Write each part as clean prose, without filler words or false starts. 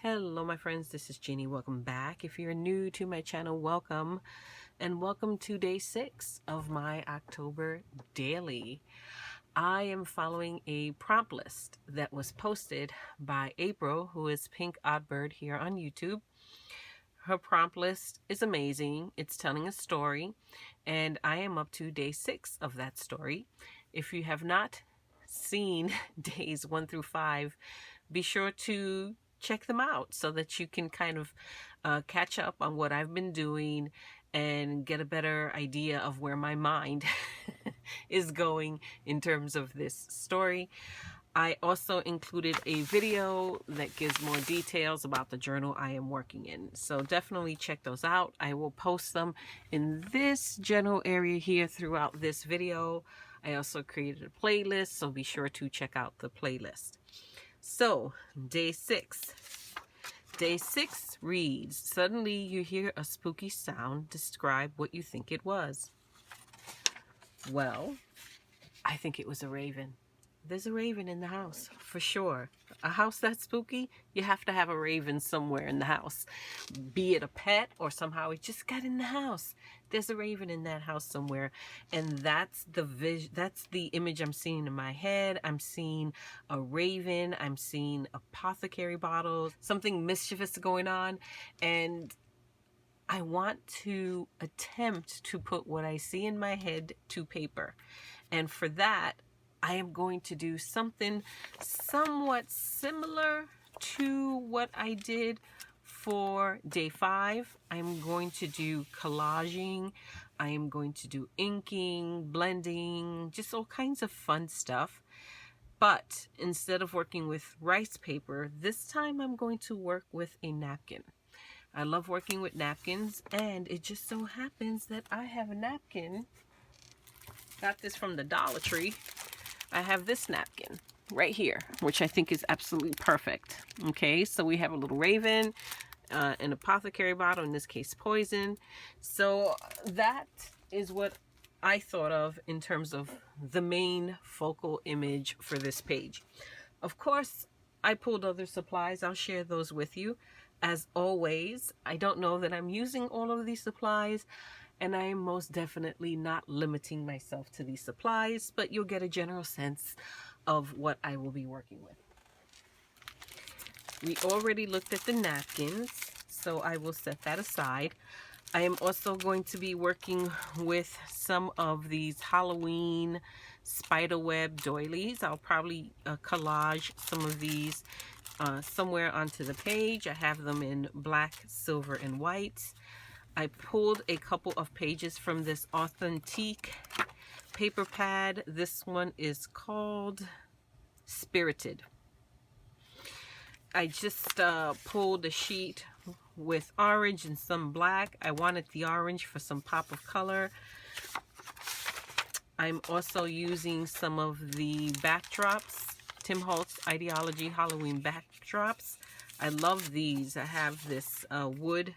Hello my friends, this is Jeannie. Welcome back. If you're new to my channel, welcome, and welcome to day 6 of my October daily. I am following a prompt list that was posted by April, who is Pink Oddbird here on YouTube. Her prompt list is amazing. It's telling a story, and I am up to day 6 of that story. If you have not seen days 1 through 5, be sure to check them out so that you can kind of catch up on what I've been doing and get a better idea of where my mind is going in terms of this story. I also included a video that gives more details about the journal I am working in. So definitely check those out. I will post them in this general area here throughout this video. I also created a playlist, so be sure to check out the playlist. So, day 6. Day 6 reads, suddenly you hear a spooky sound. Describe what you think it was. Well, I think it was a raven. There's a raven in the house, for sure. A house that's spooky, you have to have a raven somewhere in the house. Be it a pet or somehow it just got in the house. There's a raven in that house somewhere. And that's the image I'm seeing in my head. I'm seeing a raven. I'm seeing apothecary bottles. Something mischievous going on. And I want to attempt to put what I see in my head to paper. And for that, I am going to do something somewhat similar to what I did for day 5. I'm going to do collaging. I am going to do inking, blending, just all kinds of fun stuff. But instead of working with rice paper, this time I'm going to work with a napkin. I love working with napkins, and it just so happens that I have a napkin. Got this from the Dollar Tree. I have this napkin right here, which I think is absolutely perfect. Okay, so we have a little raven, an apothecary bottle, in this case poison. So that is what I thought of in terms of the main focal image for this page. Of course, I pulled other supplies. I'll share those with you. As always, I don't know that I'm using all of these supplies, and I am most definitely not limiting myself to these supplies, but you'll get a general sense of what I will be working with. We already looked at the napkins, so I will set that aside. I am also going to be working with some of these Halloween Spiderweb doilies. I'll probably collage some of these somewhere onto the page. I have them in black, silver, and white. I pulled a couple of pages from this Authentique paper pad. This one is called Spirited. I just pulled a sheet with orange and some black. I wanted the orange for some pop of color. I'm also using some of the backdrops, Tim Holtz Ideology Halloween backdrops. I love these. I have this wood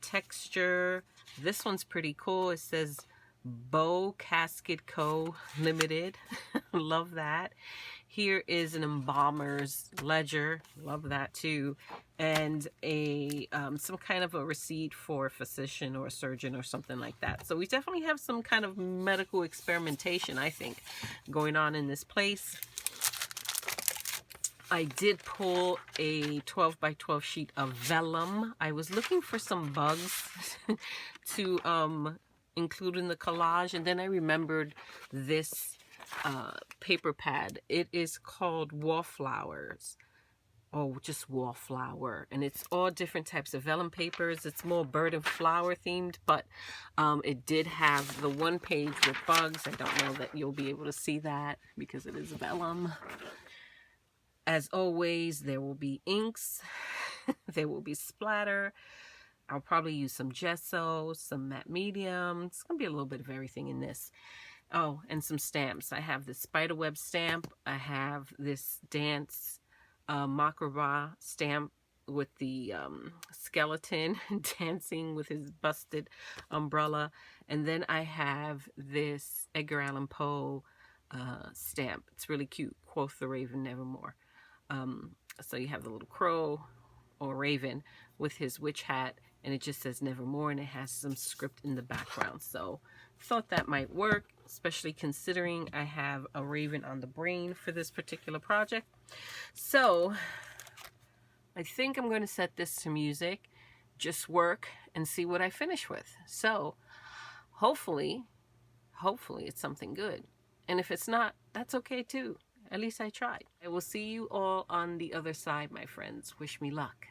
texture. This one's pretty cool. It says Bow Casket Co. Limited. Love that. Here is an embalmer's ledger. Love that too. And a some kind of a receipt for a physician or a surgeon or something like that. So we definitely have some kind of medical experimentation, I think, going on in this place. I did pull a 12 by 12 sheet of vellum. I was looking for some bugs to include in the collage, and then I remembered this paper pad. It is called Wallflowers. Oh, just Wallflower. And it's all different types of vellum papers. It's more bird and flower themed, but it did have the one page with bugs. I don't know that you'll be able to see that because it is vellum. As always, there will be inks, there will be splatter. I'll probably use some gesso, some matte medium. It's going to be a little bit of everything in this. Oh, and some stamps. I have this Spiderweb stamp. I have this dance macabre stamp with the skeleton dancing with his busted umbrella. And then I have this Edgar Allan Poe stamp. It's really cute. Quoth the Raven Nevermore. So you have the little crow, or raven with his witch hat, and it just says nevermore, and it has some script in the background. So thought that might work, especially considering I have a raven on the brain for this particular project. So I think I'm going to set this to music, just work, and see what I finish with. So hopefully it's something good. And if it's not, that's okay too. At least I tried. I will see you all on the other side, my friends. Wish me luck.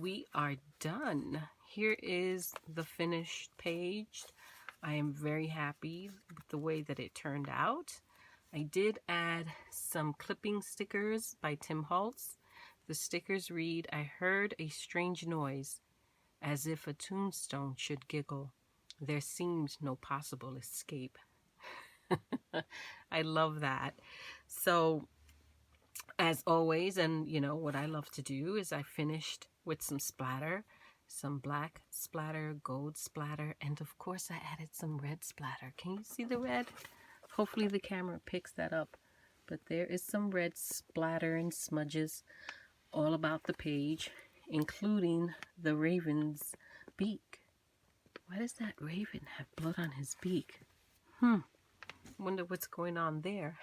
We are done. Here is the finished page. I am very happy with the way that it turned out. I did add some clipping stickers by Tim Holtz. The stickers read, "I heard a strange noise, as if a tombstone should giggle. There seems no possible escape." I love that. So, as always, and you know what I love to do is I finished with some splatter, some black splatter, gold splatter, and of course I added some red splatter. Can you see the red? Hopefully the camera picks that up. But there is some red splatter and smudges all about the page, including the raven's beak. Why does that raven have blood on his beak? Wonder what's going on there.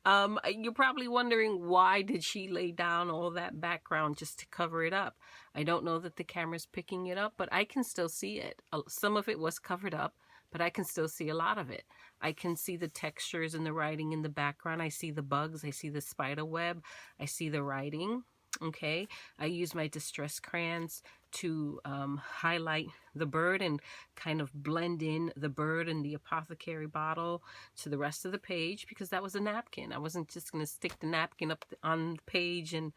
You're probably wondering, why did she lay down all that background just to cover it up? I don't know that the camera's picking it up, but I can still see it. Some of it was covered up, but I can still see a lot of it. I can see the textures and the writing in the background. I see the bugs. I see the spider web. I see the writing. Okay, I use my distress crayons to highlight the bird and kind of blend in the bird and the apothecary bottle to the rest of the page, because that was a napkin. I wasn't just going to stick the napkin up on the page and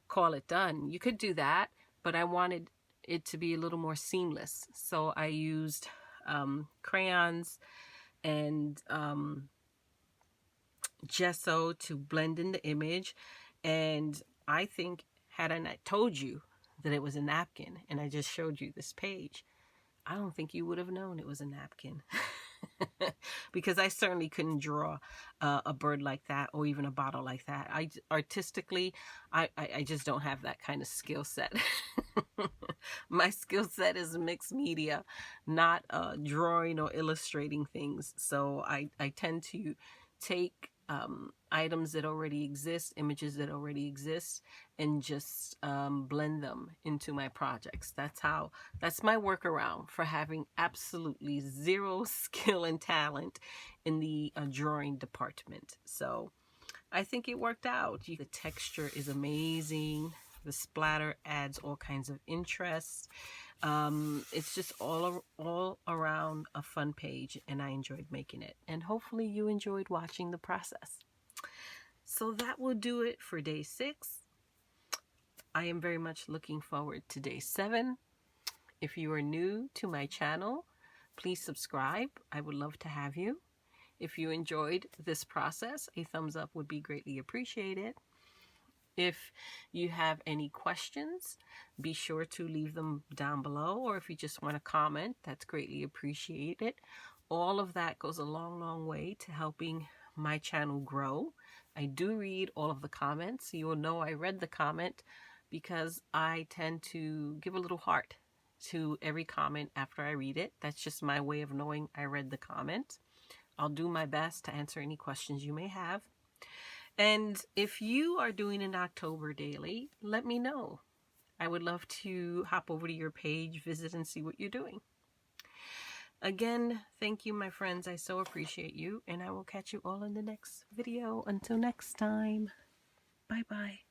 call it done. You could do that, but I wanted it to be a little more seamless. So I used crayons and gesso to blend in the image. And I think, had I not told you that it was a napkin and I just showed you this page, I don't think you would have known it was a napkin. Because I certainly couldn't draw a bird like that, or even a bottle like that. Artistically, I just don't have that kind of skill set. My skill set is mixed media, not drawing or illustrating things. So I tend to take items that already exist, images that already exist, and just blend them into my projects. That's my workaround for having absolutely zero skill and talent in the drawing department. So I think it worked out. The texture is amazing. The splatter adds all kinds of interest. It's just all around a fun page, and I enjoyed making it. And hopefully you enjoyed watching the process. So that will do it for day 6. I am very much looking forward to day 7. If you are new to my channel, please subscribe. I would love to have you. If you enjoyed this process, a thumbs up would be greatly appreciated. If you have any questions, be sure to leave them down below, or if you just want to comment, that's greatly appreciated. All of that goes a long, long way to helping my channel grow. I do read all of the comments. You will know I read the comment because I tend to give a little heart to every comment after I read it. That's just my way of knowing I read the comment. I'll do my best to answer any questions you may have. And if you are doing an October daily, let me know. I would love to hop over to your page, visit, and see what you're doing. Again, thank you, my friends. I so appreciate you, and I will catch you all in the next video. Until next time, bye-bye.